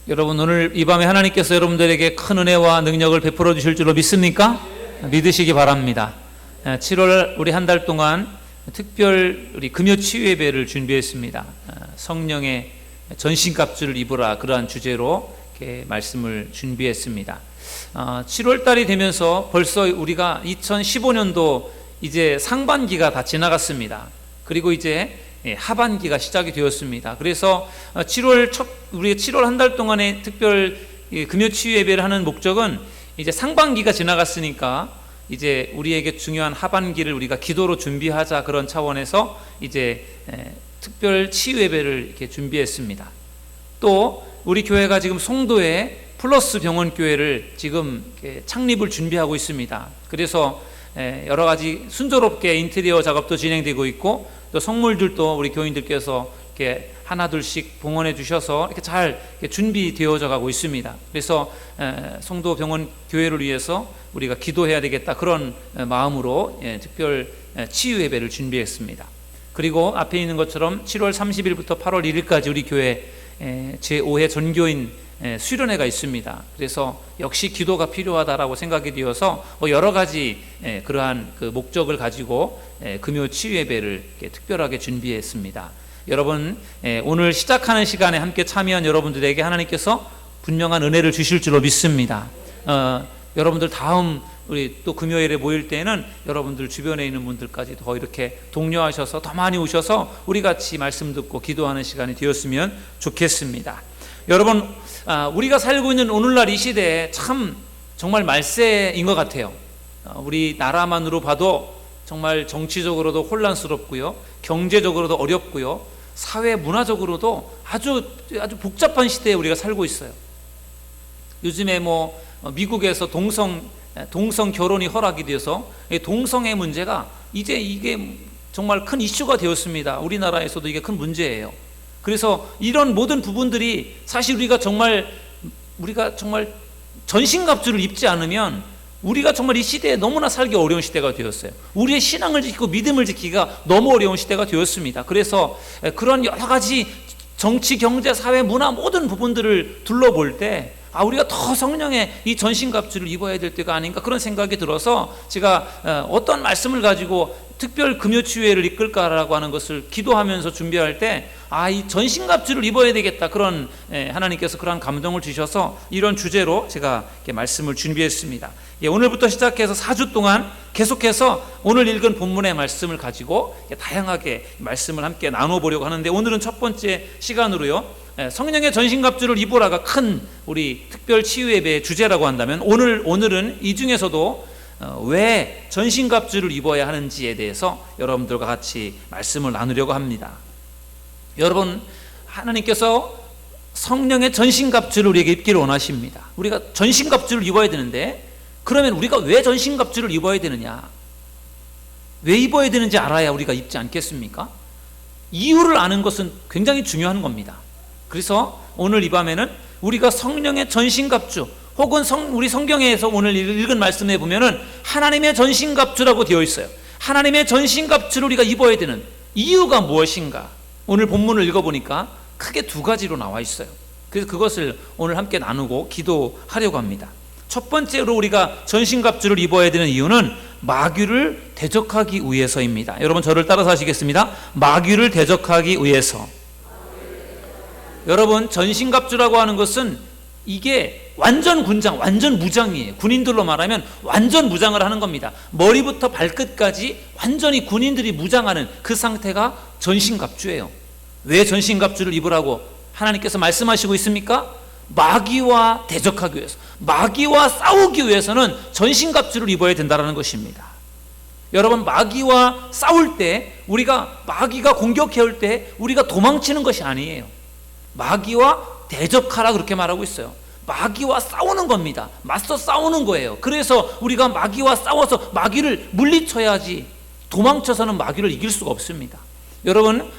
여러분, 오늘 이 밤에 하나님께서 여러분들에게 큰 은혜와 능력을 베풀어 주실 줄로 믿습니까? 믿으시기 바랍니다. 7월 우리 한 달 동안 특별 우리 금요 치유 예배를 준비했습니다. 성령의 전신갑주를 입으라, 그러한 주제로 이렇게 말씀을 준비했습니다. 7월 달이 되면서 벌써 우리가 2015년도 이제 상반기가 다 지나갔습니다. 그리고 이제 하반기가 시작이 되었습니다. 그래서 우리 7월 한 달 동안의 특별 금요 치유 예배를 하는 목적은 이제 상반기가 지나갔으니까 이제 우리에게 중요한 하반기를 우리가 기도로 준비하자, 그런 차원에서 이제 특별 치유 예배를 이렇게 준비했습니다. 또 우리 교회가 지금 송도에 플러스 병원 교회를 지금 창립을 준비하고 있습니다. 그래서 여러 가지 순조롭게 인테리어 작업도 진행되고 있고, 또 성물들도 우리 교인들께서 이렇게 하나둘씩 봉헌해 주셔서 이렇게 잘 준비되어져 가고 있습니다. 그래서 송도 병원 교회를 위해서 우리가 기도해야 되겠다, 그런 마음으로 특별 치유 예배를 준비했습니다. 그리고 앞에 있는 것처럼 7월 30일부터 8월 1일까지 우리 교회 제5회 전교인 수련회가 있습니다. 그래서 역시 기도가 필요하다라고 생각이 되어서 여러 가지 그러한 그 목적을 가지고 금요 치유 예배를 특별하게 준비했습니다. 여러분, 오늘 시작하는 시간에 함께 참여한 여러분들에게 하나님께서 분명한 은혜를 주실 줄로 믿습니다. 여러분들 다음 우리 또 금요일에 모일 때는 여러분들 주변에 있는 분들까지 더 이렇게 독려하셔서 더 많이 오셔서 우리 같이 말씀 듣고 기도하는 시간이 되었으면 좋겠습니다. 여러분, 우리가 살고 있는 오늘날 이 시대에 참 정말 말세인 것 같아요. 우리 나라만으로 봐도 정말 정치적으로도 혼란스럽고요, 경제적으로도 어렵고요, 사회 문화적으로도 아주 복잡한 시대에 우리가 살고 있어요. 요즘에 미국에서 동성 결혼이 허락이 되어서 동성애 문제가 이제 이게 정말 큰 이슈가 되었습니다. 우리나라에서도 이게 큰 문제예요. 그래서 이런 모든 부분들이 사실 우리가 정말 전신갑주를 입지 않으면 우리가 정말 이 시대에 너무나 살기 어려운 시대가 되었어요. 우리의 신앙을 지키고 믿음을 지키기가 너무 어려운 시대가 되었습니다. 그래서 그런 여러 가지 정치, 경제, 사회, 문화 모든 부분들을 둘러볼 때 우리가 더 성령의 이 전신갑주를 입어야 될 때가 아닌가, 그런 생각이 들어서 제가 어떤 말씀을 가지고 특별 금요치유회를 이끌까라고 하는 것을 기도하면서 준비할 때 이 전신갑주를 입어야 되겠다, 그런 하나님께서 그런 감동을 주셔서 이런 주제로 제가 이렇게 말씀을 준비했습니다. 오늘부터 시작해서 4주 동안 계속해서 오늘 읽은 본문의 말씀을 가지고 다양하게 말씀을 함께 나눠보려고 하는데, 오늘은 첫 번째 시간으로요, 성령의 전신갑주를 입으라가 큰 우리 특별 치유예배의 주제라고 한다면, 오늘은 이 중에서도 왜 전신갑주를 입어야 하는지에 대해서 여러분들과 같이 말씀을 나누려고 합니다. 여러분, 하나님께서 성령의 전신갑주를 우리에게 입기를 원하십니다. 우리가 전신갑주를 입어야 되는데, 그러면 우리가 왜 전신갑주를 입어야 되느냐, 왜 입어야 되는지 알아야 우리가 입지 않겠습니까? 이유를 아는 것은 굉장히 중요한 겁니다. 그래서 오늘 이 밤에는 우리가 성령의 전신갑주, 혹은 우리 성경에서 오늘 읽은 말씀에 보면은 하나님의 전신갑주라고 되어 있어요. 하나님의 전신갑주를 우리가 입어야 되는 이유가 무엇인가, 오늘 본문을 읽어보니까 크게 두 가지로 나와 있어요. 그래서 그것을 오늘 함께 나누고 기도하려고 합니다. 첫 번째로 우리가 전신갑주를 입어야 되는 이유는 마귀를 대적하기 위해서입니다. 여러분, 저를 따라서 하시겠습니다. 마귀를 대적하기 위해서. 여러분, 전신갑주라고 하는 것은 이게 완전 군장, 완전 무장이에요. 군인들로 말하면 완전 무장을 하는 겁니다. 머리부터 발끝까지 완전히 군인들이 무장하는 그 상태가 전신갑주예요. 왜 전신갑주를 입으라고 하나님께서 말씀하시고 있습니까? 마귀와 대적하기 위해서, 마귀와 싸우기 위해서는 전신갑주를 입어야 된다는 것입니다. 여러분, 마귀와 싸울 때, 우리가 마귀가 공격해 올 때 우리가 도망치는 것이 아니에요. 마귀와 대적하라, 그렇게 말하고 있어요. 마귀와 싸우는 겁니다. 맞서 싸우는 거예요. 그래서 우리가 마귀와 싸워서 마귀를 물리쳐야지, 도망쳐서는 마귀를 이길 수가 없습니다. 여러분,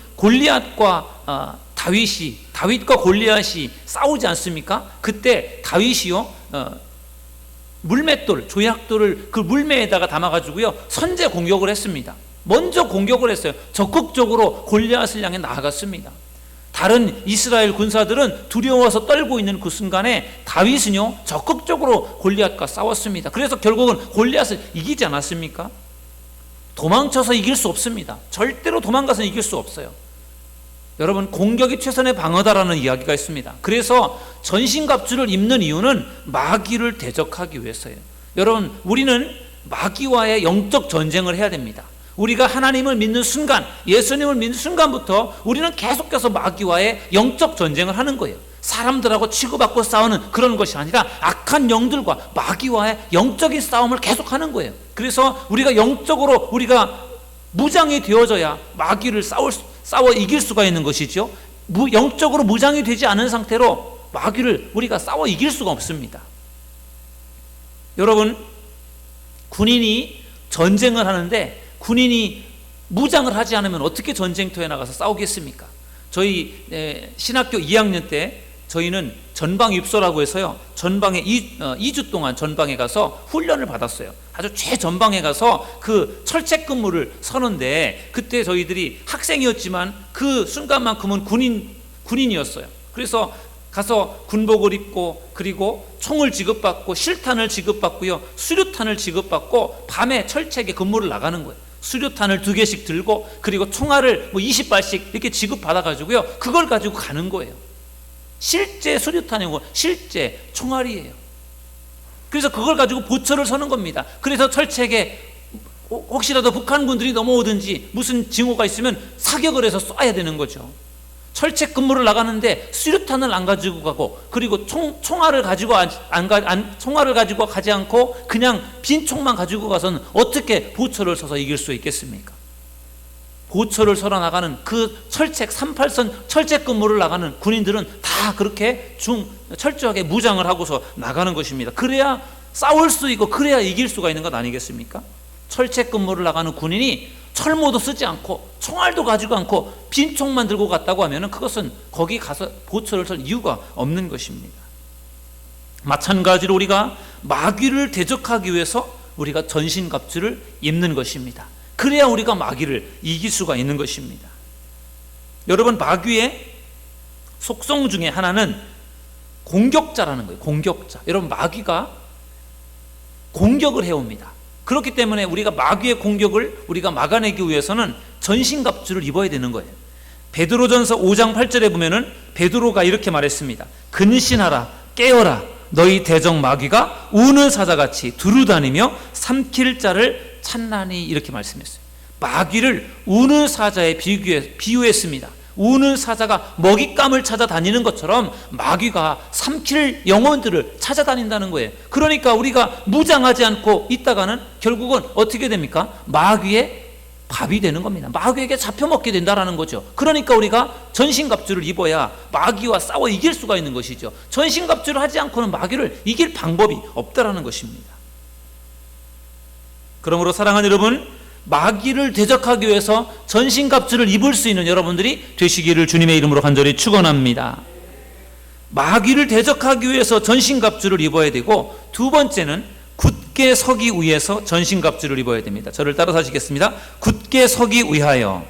다윗과 골리앗이 싸우지 않습니까? 그때 다윗이요, 물맷돌, 조약돌을 그 물매에다가 담아가지고요, 선제 공격을 했습니다. 먼저 공격을 했어요. 적극적으로 골리앗을 향해 나아갔습니다. 다른 이스라엘 군사들은 두려워서 떨고 있는 그 순간에 다윗은요 적극적으로 골리앗과 싸웠습니다. 그래서 결국은 골리앗을 이기지 않았습니까? 도망쳐서 이길 수 없습니다. 절대로 도망가서 이길 수 없어요. 여러분, 공격이 최선의 방어다라는 이야기가 있습니다. 그래서 전신갑주를 입는 이유는 마귀를 대적하기 위해서예요. 여러분, 우리는 마귀와의 영적 전쟁을 해야 됩니다. 우리가 하나님을 믿는 순간, 예수님을 믿는 순간부터 우리는 계속해서 마귀와의 영적 전쟁을 하는 거예요. 사람들하고 치고받고 싸우는 그런 것이 아니라 악한 영들과 마귀와의 영적인 싸움을 계속하는 거예요. 그래서 우리가 영적으로 우리가 무장이 되어져야 마귀를 싸워 이길 수가 있는 것이죠. 영적으로 무장이 되지 않은 상태로 마귀를 우리가 싸워 이길 수가 없습니다. 여러분, 군인이 전쟁을 하는데 군인이 무장을 하지 않으면 어떻게 전쟁터에 나가서 싸우겠습니까? 저희 신학교 2학년 때 저희는 전방입소라고 해서요, 전방에 2주 동안 전방에 가서 훈련을 받았어요. 아주 최전방에 가서 그 철책 근무를 서는데, 그때 저희들이 학생이었지만 그 순간만큼은 군인이었어요. 그래서 가서 군복을 입고, 그리고 총을 지급받고 실탄을 지급받고요, 수류탄을 지급받고 밤에 철책에 근무를 나가는 거예요. 수류탄을 2개씩 들고, 그리고 총알을 20발씩 이렇게 지급받아가지고요, 그걸 가지고 가는 거예요. 실제 수류탄이고 실제 총알이에요. 그래서 그걸 가지고 보초를 서는 겁니다. 그래서 철책에 혹시라도 북한군들이 넘어오든지 무슨 징후가 있으면 사격을 해서 쏴야 되는 거죠. 철책 근무를 나가는데 수류탄을 안 가지고 가고, 그리고 총알을 가지고 총알을 가지고 가지 않고 그냥 빈 총만 가지고 가서는 어떻게 보초를 서서 이길 수 있겠습니까? 보초를 서러 나가는 그 철책 38선 철책 근무를 나가는 군인들은 다 그렇게 철저하게 무장을 하고서 나가는 것입니다. 그래야 싸울 수 있고 그래야 이길 수가 있는 것 아니겠습니까? 철책 근무를 나가는 군인이 철모도 쓰지 않고 총알도 가지고 않고 빈 총만 들고 갔다고 하면 그것은 거기 가서 보초를 설 이유가 없는 것입니다. 마찬가지로 우리가 마귀를 대적하기 위해서 우리가 전신갑주를 입는 것입니다. 그래야 우리가 마귀를 이길 수가 있는 것입니다. 여러분, 마귀의 속성 중에 하나는 공격자라는 거예요. 공격자. 여러분, 마귀가 공격을 해옵니다. 그렇기 때문에 우리가 마귀의 공격을 우리가 막아내기 위해서는 전신갑주를 입어야 되는 거예요. 베드로전서 5장 8절에 보면은 베드로가 이렇게 말했습니다. 근신하라, 깨어라, 너희 대적 마귀가 우는 사자같이 두루다니며 삼킬 자를 찾나니, 이렇게 말씀했어요. 마귀를 우는 사자에 비유했습니다. 우는 사자가 먹잇감을 찾아다니는 것처럼 마귀가 삼킬 영혼들을 찾아다닌다는 거예요. 그러니까 우리가 무장하지 않고 있다가는 결국은 어떻게 됩니까? 마귀의 밥이 되는 겁니다. 마귀에게 잡혀먹게 된다는 거죠. 그러니까 우리가 전신갑주를 입어야 마귀와 싸워 이길 수가 있는 것이죠. 전신갑주를 하지 않고는 마귀를 이길 방법이 없다는 것입니다. 그러므로 사랑하는 여러분, 마귀를 대적하기 위해서 전신갑주를 입을 수 있는 여러분들이 되시기를 주님의 이름으로 간절히 축원합니다. 마귀를 대적하기 위해서 전신갑주를 입어야 되고, 두 번째는 굳게 서기 위해서 전신갑주를 입어야 됩니다. 저를 따라서 하시겠습니다. 굳게 서기 위하여.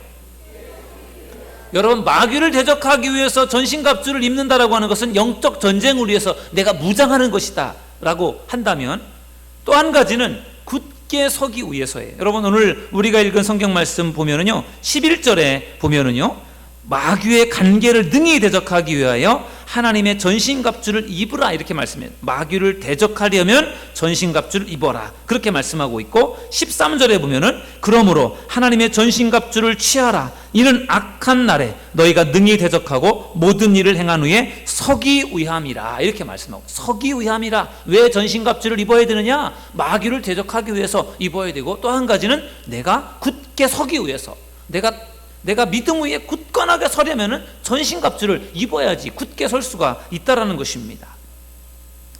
여러분, 마귀를 대적하기 위해서 전신갑주를 입는다라고 하는 것은 영적 전쟁을 위해서 내가 무장하는 것이다 라고 한다면, 또 한 가지는 굳게 서기 위해서예요. 여러분, 오늘 우리가 읽은 성경 말씀 보면은요, 11절에 보면은요, 마귀의 간계를 능히 대적하기 위하여 하나님의 전신갑주를 입으라, 이렇게 말씀해요. 마귀를 대적하려면 전신갑주를 입어라, 그렇게 말씀하고 있고, 13절에 보면은 그러므로 하나님의 전신갑주를 취하라, 이는 악한 날에 너희가 능히 대적하고 모든 일을 행한 후에 서기 위함이라, 이렇게 말씀하고, 서기 위함이라. 왜 전신갑주를 입어야 되느냐? 마귀를 대적하기 위해서 입어야 되고, 또 한 가지는 내가 굳게 서기 위해서, 내가 믿음 위에 굳건하게 서려면은 전신갑주를 입어야지 굳게 설 수가 있다라는 것입니다.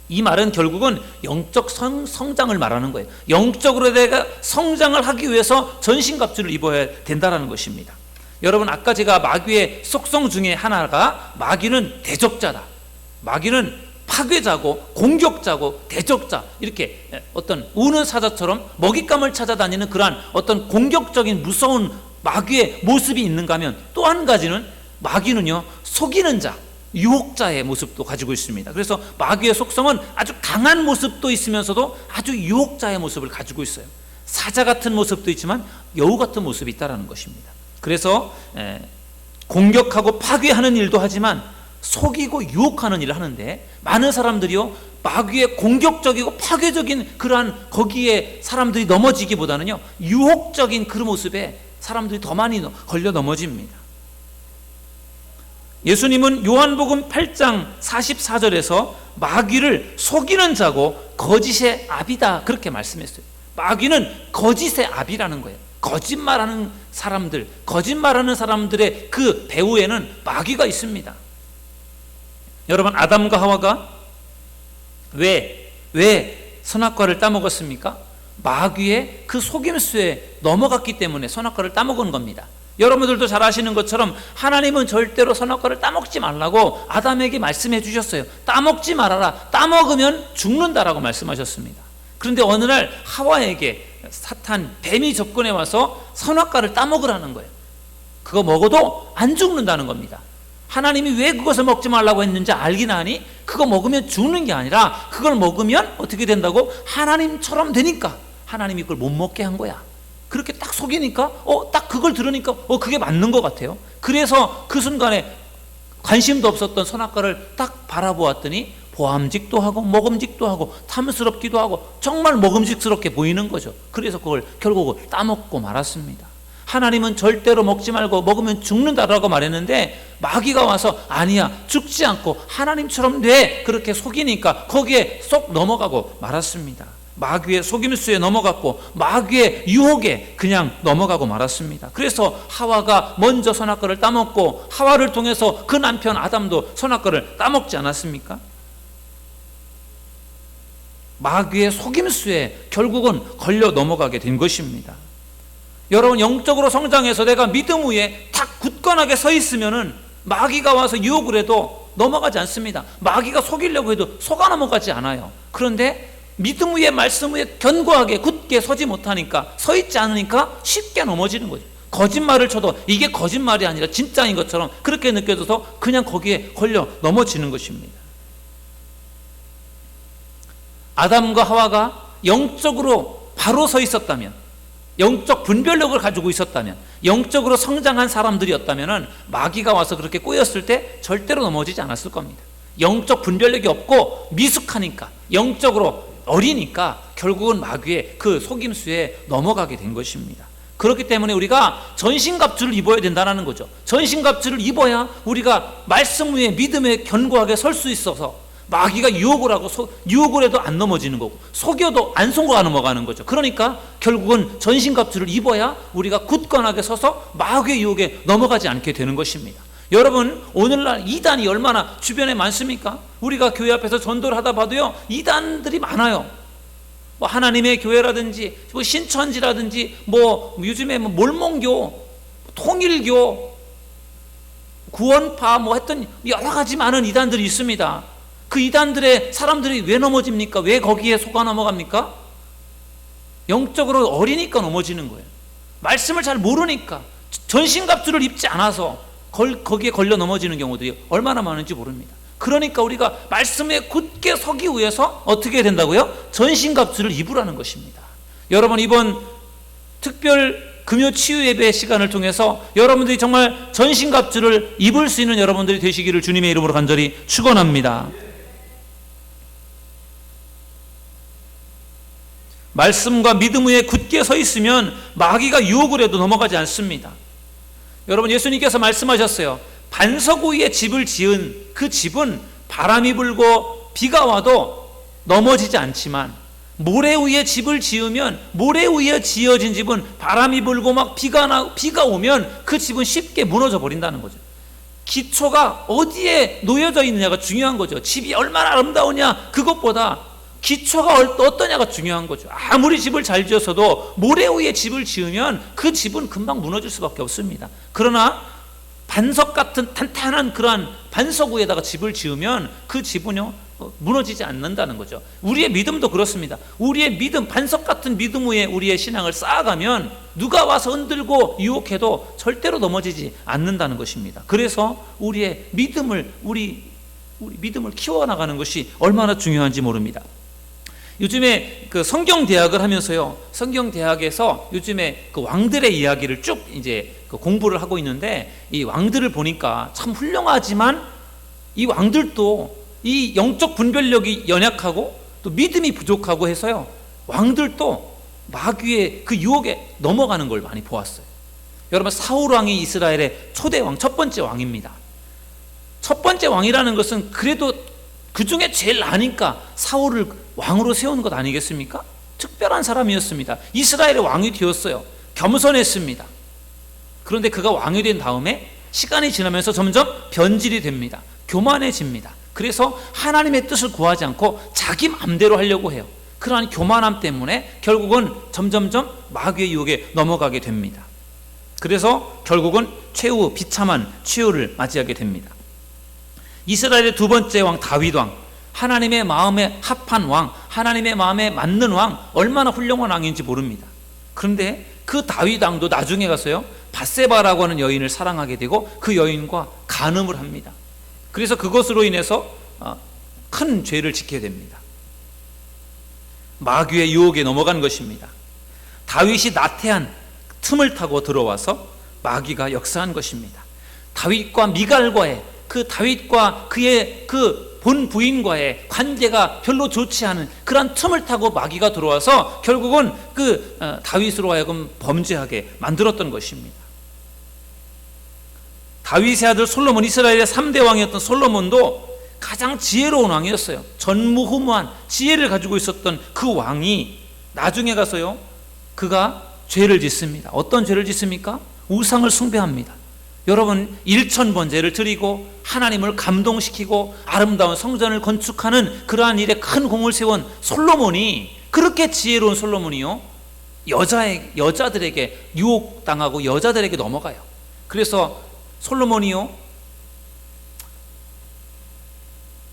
이 말은 결국은 영적 성장을 말하는 거예요. 영적으로 내가 성장을 하기 위해서 전신갑주를 입어야 된다라는 것입니다. 여러분, 아까 제가 마귀의 속성 중에 하나가 마귀는 대적자다, 마귀는 파괴자고 공격자고 대적자, 이렇게 어떤 우는 사자처럼 먹잇감을 찾아다니는 그러한 어떤 공격적인 무서운 마귀의 모습이 있는가 하면, 또 한 가지는 마귀는요, 속이는 자, 유혹자의 모습도 가지고 있습니다. 그래서 마귀의 속성은 아주 강한 모습도 있으면서도 아주 유혹자의 모습을 가지고 있어요. 사자 같은 모습도 있지만 여우 같은 모습이 있다는 것입니다. 그래서 공격하고 파괴하는 일도 하지만 속이고 유혹하는 일을 하는데, 많은 사람들이요, 마귀의 공격적이고 파괴적인 그러한 거기에 사람들이 넘어지기보다는요, 유혹적인 그 모습에 사람들이 더 많이 걸려 넘어집니다. 예수님은 요한복음 8장 44절에서 마귀를 속이는 자고 거짓의 아비다, 그렇게 말씀했어요. 마귀는 거짓의 아비라는 거예요. 거짓말하는 사람들의 그 배후에는 마귀가 있습니다. 여러분, 아담과 하와가 왜 선악과를 따먹었습니까? 마귀의 그 속임수에 넘어갔기 때문에 선악과를 따먹은 겁니다. 여러분들도 잘 아시는 것처럼 하나님은 절대로 선악과를 따먹지 말라고 아담에게 말씀해 주셨어요. 따먹지 말아라. 따먹으면 죽는다라고 말씀하셨습니다. 그런데 어느 날 하와에게 뱀이 접근해 와서 선악과를 따먹으라는 거예요. 그거 먹어도 안 죽는다는 겁니다. 하나님이 왜 그것을 먹지 말라고 했는지 알긴 하니, 그거 먹으면 죽는 게 아니라 그걸 먹으면 어떻게 된다고? 하나님처럼 되니까 하나님이 그걸 못 먹게 한 거야. 그렇게 딱 속이니까 딱 그걸 들으니까 그게 맞는 것 같아요. 그래서 그 순간에 관심도 없었던 선악과를 딱 바라보았더니 보암직도 하고 먹음직도 하고 탐스럽기도 하고 정말 먹음직스럽게 보이는 거죠. 그래서 그걸 결국은 따먹고 말았습니다. 하나님은 절대로 먹지 말고 먹으면 죽는다라고 말했는데, 마귀가 와서 아니야, 죽지 않고 하나님처럼 돼, 그렇게 속이니까 거기에 쏙 넘어가고 말았습니다. 마귀의 속임수에 넘어갔고 마귀의 유혹에 그냥 넘어가고 말았습니다. 그래서 하와가 먼저 선악과를 따먹고, 하와를 통해서 그 남편 아담도 선악과를 따먹지 않았습니까? 마귀의 속임수에 결국은 걸려 넘어가게 된 것입니다. 여러분, 영적으로 성장해서 내가 믿음 위에 탁 굳건하게 서 있으면은 마귀가 와서 유혹을 해도 넘어가지 않습니다. 마귀가 속이려고 해도 속아 넘어가지 않아요. 그런데 믿음 위에, 말씀 위에 견고하게 굳게 서지 못하니까, 서 있지 않으니까 쉽게 넘어지는 거죠. 거짓말을 쳐도 이게 거짓말이 아니라 진짜인 것처럼 그렇게 느껴져서 그냥 거기에 걸려 넘어지는 것입니다. 아담과 하와가 영적으로 바로 서 있었다면, 영적 분별력을 가지고 있었다면, 영적으로 성장한 사람들이었다면 마귀가 와서 그렇게 꼬였을 때 절대로 넘어지지 않았을 겁니다. 영적 분별력이 없고 미숙하니까, 영적으로 어리니까 결국은 마귀의 그 속임수에 넘어가게 된 것입니다. 그렇기 때문에 우리가 전신갑주를 입어야 된다는 거죠. 전신갑주를 입어야 우리가 말씀 위에 믿음에 견고하게 설 수 있어서 마귀가 유혹을 하고 유혹을 해도 안 넘어지는 거고, 속여도 안 속아 넘어가는 거죠. 그러니까 결국은 전신갑주를 입어야 우리가 굳건하게 서서 마귀의 유혹에 넘어가지 않게 되는 것입니다. 여러분, 오늘날 이단이 얼마나 주변에 많습니까? 우리가 교회 앞에서 전도를 하다 봐도요, 이단들이 많아요. 뭐 하나님의 교회라든지 뭐 신천지라든지 뭐 요즘에 뭐 몰몬교, 통일교, 구원파 뭐 했던 여러 가지 많은 이단들이 있습니다. 그 이단들의 사람들이 왜 넘어집니까? 왜 거기에 속아 넘어갑니까? 영적으로 어리니까 넘어지는 거예요. 말씀을 잘 모르니까, 전신갑주를 입지 않아서 거기에 걸려 넘어지는 경우들이 얼마나 많은지 모릅니다. 그러니까 우리가 말씀에 굳게 서기 위해서 어떻게 된다고요? 전신갑주를 입으라는 것입니다. 여러분, 이번 특별 금요 치유 예배 시간을 통해서 여러분들이 정말 전신갑주를 입을 수 있는 여러분들이 되시기를 주님의 이름으로 간절히 축원합니다. 말씀과 믿음 위에 굳게 서 있으면 마귀가 유혹을 해도 넘어가지 않습니다. 여러분, 예수님께서 말씀하셨어요. 반석 위에 집을 지은 그 집은 바람이 불고 비가 와도 넘어지지 않지만, 모래 위에 집을 지으면, 모래 위에 지어진 집은 바람이 불고 막 비가 오면 그 집은 쉽게 무너져 버린다는 거죠. 기초가 어디에 놓여져 있느냐가 중요한 거죠. 집이 얼마나 아름다우냐 그것보다 기초가 어떠냐가 중요한 거죠. 아무리 집을 잘 지었어도 모래 위에 집을 지으면 그 집은 금방 무너질 수밖에 없습니다. 그러나 반석 같은 탄탄한 그러한 반석 위에다가 집을 지으면 그 집은요 무너지지 않는다는 거죠. 우리의 믿음도 그렇습니다. 우리의 믿음, 반석 같은 믿음 위에 우리의 신앙을 쌓아가면 누가 와서 흔들고 유혹해도 절대로 넘어지지 않는다는 것입니다. 그래서 우리의 믿음을 우리 믿음을 키워나가는 것이 얼마나 중요한지 모릅니다. 요즘에 그 성경 대학을 하면서요, 성경 대학에서 요즘에 그 왕들의 이야기를 쭉 이제 그 공부를 하고 있는데, 이 왕들을 보니까 참 훌륭하지만 이 왕들도 이 영적 분별력이 연약하고 또 믿음이 부족하고 해서요, 왕들도 마귀의 그 유혹에 넘어가는 걸 많이 보았어요. 여러분, 사울 왕이 이스라엘의 초대 왕, 첫 번째 왕입니다. 첫 번째 왕이라는 것은 그래도 그 중에 제일 나니까 사울을 왕으로 세운 것 아니겠습니까? 특별한 사람이었습니다. 이스라엘의 왕이 되었어요. 겸손했습니다. 그런데 그가 왕이 된 다음에 시간이 지나면서 점점 변질이 됩니다. 교만해집니다. 그래서 하나님의 뜻을 구하지 않고 자기 맘대로 하려고 해요. 그러한 교만함 때문에 결국은 점점점 마귀의 유혹에 넘어가게 됩니다. 그래서 결국은 최후 비참한 최후를 맞이하게 됩니다. 이스라엘의 두 번째 왕 다윗 왕, 하나님의 마음에 합한 왕, 하나님의 마음에 맞는 왕, 얼마나 훌륭한 왕인지 모릅니다. 그런데 그 다윗 왕도 나중에 가서요, 밧세바라고 하는 여인을 사랑하게 되고 그 여인과 간음을 합니다. 그래서 그것으로 인해서 큰 죄를 짓게 됩니다. 마귀의 유혹에 넘어간 것입니다. 다윗이 나태한 틈을 타고 들어와서 마귀가 역사한 것입니다. 다윗과 미갈과의 그 다윗과 그의 그 본 부인과의 관계가 별로 좋지 않은 그런 틈을 타고 마귀가 들어와서 결국은 그 다윗으로 하여금 범죄하게 만들었던 것입니다. 다윗의 아들 솔로몬, 이스라엘의 3대 왕이었던 솔로몬도 가장 지혜로운 왕이었어요. 전무후무한 지혜를 가지고 있었던 그 왕이 나중에 가서요, 그가 죄를 짓습니다. 어떤 죄를 짓습니까? 우상을 숭배합니다. 여러분, 1000번제를 드리고 하나님을 감동시키고 아름다운 성전을 건축하는 그러한 일에 큰 공을 세운 솔로몬이, 그렇게 지혜로운 솔로몬이요, 여자들에게 유혹당하고 여자들에게 넘어가요. 그래서 솔로몬이요,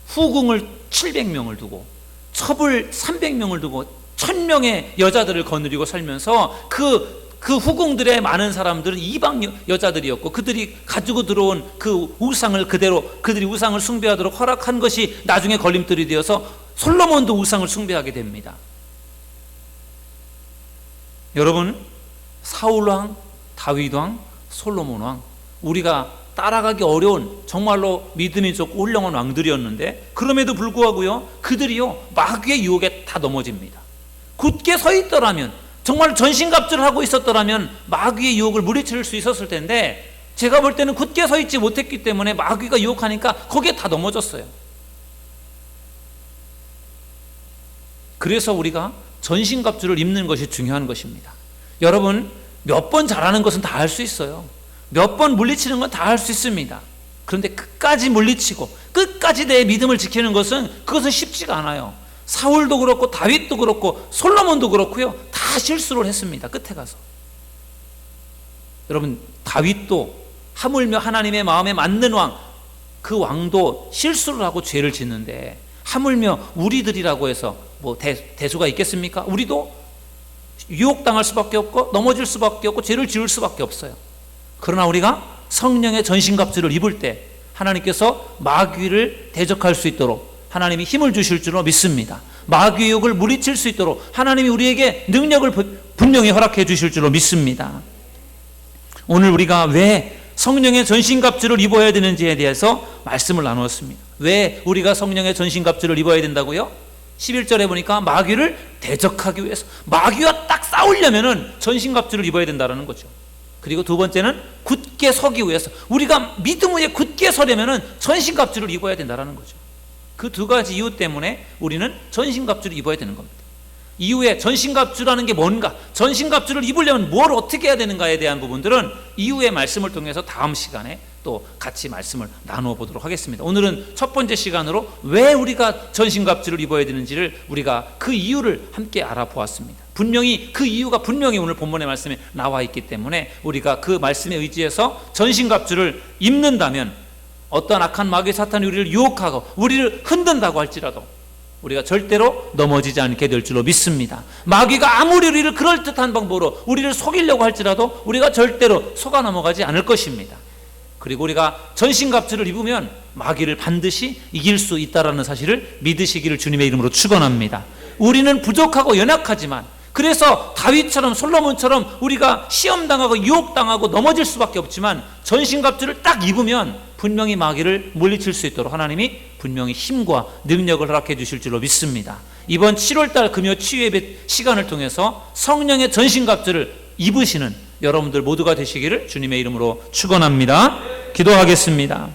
후궁을 700명을 두고 첩을 300명을 두고 1000명의 여자들을 거느리고 살면서 그 후궁들의 많은 사람들은 이방 여자들이었고, 그들이 가지고 들어온 그 우상을 그대로 그들이 우상을 숭배하도록 허락한 것이 나중에 걸림돌이 되어서 솔로몬도 우상을 숭배하게 됩니다. 여러분, 사울왕, 다윗왕, 솔로몬왕, 우리가 따라가기 어려운 정말로 믿음이 좋고 훌륭한 왕들이었는데, 그럼에도 불구하고요, 그들이요, 마귀의 유혹에 다 넘어집니다. 굳게 서 있더라면, 정말 전신갑주를 하고 있었더라면 마귀의 유혹을 물리칠 수 있었을 텐데, 제가 볼 때는 굳게 서 있지 못했기 때문에 마귀가 유혹하니까 거기에 다 넘어졌어요. 그래서 우리가 전신갑주를 입는 것이 중요한 것입니다. 여러분, 몇 번 잘하는 것은 다 할 수 있어요. 몇 번 물리치는 건 다 할 수 있습니다. 그런데 끝까지 물리치고 끝까지 내 믿음을 지키는 것은, 그것은 쉽지가 않아요. 사울도 그렇고 다윗도 그렇고 솔로몬도 그렇고요, 다 실수를 했습니다. 끝에 가서. 여러분, 다윗도 하물며 하나님의 마음에 맞는 왕, 그 왕도 실수를 하고 죄를 짓는데, 하물며 우리들이라고 해서 뭐 대수가 있겠습니까? 우리도 유혹당할 수밖에 없고 넘어질 수밖에 없고 죄를 지을 수밖에 없어요. 그러나 우리가 성령의 전신갑주를 입을 때 하나님께서 마귀를 대적할 수 있도록 하나님이 힘을 주실 줄로 믿습니다. 마귀의 유혹을 물리칠 수 있도록 하나님이 우리에게 능력을 분명히 허락해 주실 줄로 믿습니다. 오늘 우리가 왜 성령의 전신갑주를 입어야 되는지에 대해서 말씀을 나누었습니다. 왜 우리가 성령의 전신갑주를 입어야 된다고요? 11절에 보니까 마귀를 대적하기 위해서, 마귀와 딱 싸우려면은 전신갑주를 입어야 된다는 거죠. 그리고 두 번째는 굳게 서기 위해서, 우리가 믿음 위에 굳게 서려면은 전신갑주를 입어야 된다는 거죠. 그 두 가지 이유 때문에 우리는 전신갑주를 입어야 되는 겁니다. 이후에 전신갑주라는 게 뭔가, 전신갑주를 입으려면 뭘 어떻게 해야 되는가에 대한 부분들은 이후의 말씀을 통해서 다음 시간에 또 같이 말씀을 나누어 보도록 하겠습니다. 오늘은 첫 번째 시간으로 왜 우리가 전신갑주를 입어야 되는지를 우리가 그 이유를 함께 알아보았습니다. 분명히 그 이유가 분명히 오늘 본문의 말씀에 나와 있기 때문에 우리가 그 말씀에 의지해서 전신갑주를 입는다면 어떤 악한 마귀 사탄이 우리를 유혹하고 우리를 흔든다고 할지라도 우리가 절대로 넘어지지 않게 될 줄로 믿습니다. 마귀가 아무리 우리를 그럴듯한 방법으로 우리를 속이려고 할지라도 우리가 절대로 속아 넘어가지 않을 것입니다. 그리고 우리가 전신갑주를 입으면 마귀를 반드시 이길 수 있다는 사실을 믿으시기를 주님의 이름으로 축원합니다. 우리는 부족하고 연약하지만, 그래서 다윗처럼 솔로몬처럼 우리가 시험당하고 유혹당하고 넘어질 수밖에 없지만, 전신갑주를 딱 입으면 분명히 마귀를 물리칠 수 있도록 하나님이 분명히 힘과 능력을 허락해 주실 줄로 믿습니다. 이번 7월달 금요 치유예배 시간을 통해서 성령의 전신갑주를 입으시는 여러분들 모두가 되시기를 주님의 이름으로 축원합니다. 기도하겠습니다.